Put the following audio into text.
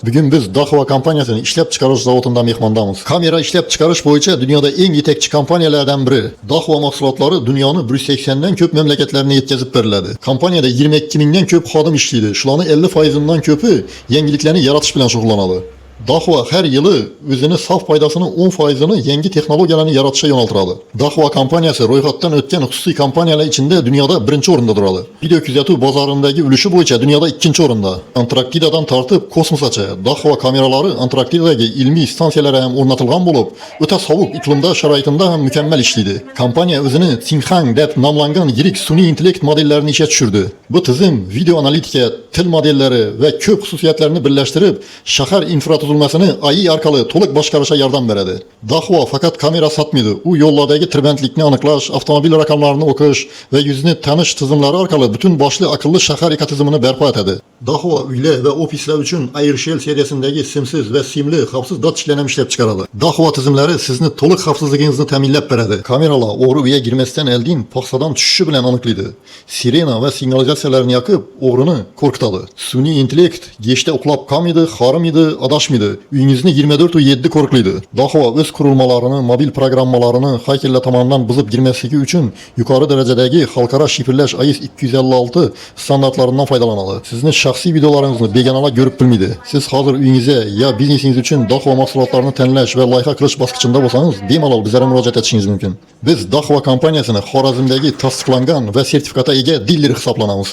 Bugün biz Dahua kompaniyasının ishlab chiqarish zavodida mehmondamiz. Kamera ishlab chiqarish bo'yicha dunyoda eng yetakchi kompaniyalardan biri. Dahua mahsulotlari dunyoni 180 dan ko'p mamlakatlarga yetkazib beriladi. Kompaniyada 22 mingdan ko'p xodim ishlaydi. Shularning 50%dan ko'pi yangiliklarni yaratish bilan shug'ullanadi. Dahua her yılı o'zini saf foydasini 10%ni yangi texnologiyalarni yaratishga yo'naltiradi. Dahua kompaniyasi ro'yxatdan o'tgan xususiy kompaniyalar ichida dunyoda birinchi o'rinda turadi. Video kuzatuv bozorindagi ulushi bo'yicha dunyoda ikkinchi o'rinda. Antarktidadan tortib kosmosgacha Dahua kameralari Antarktidadagi ilmiy stansiyalarga ham o'rnatilgan bo'lib, o'ta sovuq iqlimda sharoitida ham mukammal ishlaydi. Kompaniya o'zini Xinhang deb nomlangan yirik sun'iy intellekt modellarini ishga tushirdi. Bu tizim video analitika, til modellari va ko'p xususiyatlarni birlashtirib, shahar infratuzilmasini AI orqali to'liq boshqarishga yordam beradi. Dahua faqat kamera sotmaydi, u yo'llardagi tirbandlikni aniqlash, avtomobil raqamlarini o'qish va yuzni tanish tizimlari orqali butun boshli aqlli shahar ekotizimini barpo etadi. Dahua uylar va ofislar uchun AirShell seriyasindagi simsiz va simli xavfsiz datchiklarni ham ishlab chiqaradi. Dahua tizimlari sizni to'liq xavfsizligingizni ta'minlab beradi. Kameralar o'g'ri uyga girmasdan oldin paxsadan tushishi bilan aniqlaydi. Sirena va signalizatsiyalarni yoqib, o'g'rini qo'rqitadi. Sun'iy intellekt gechda uxlab qolmaydi, xorimaydi, adashmaydi. Uyingizni 24/7 qo'riqlaydi. Dahua o'z qurilmalarini, mobil programmalarini hakerlar tomonidan buzib girmasligi uchun yuqori darajadagi xalqaro shifrlash IS 256 standartlaridan foydalanadi. Sizni shaxsiy videolaringizni begonalar ko'rib bilmaydi. Siz hozir uyingizga yo biznesingiz uchun Dahua mahsulotlarini tanlash va loyiha qilish bosqichida bo'lsangiz, bemalol bizlarga murojaat etishingiz mumkin. Biz Dahua kompaniyasini Xorazmdagi tasdiqlangan va sertifikatga ega diler hisoblanamiz.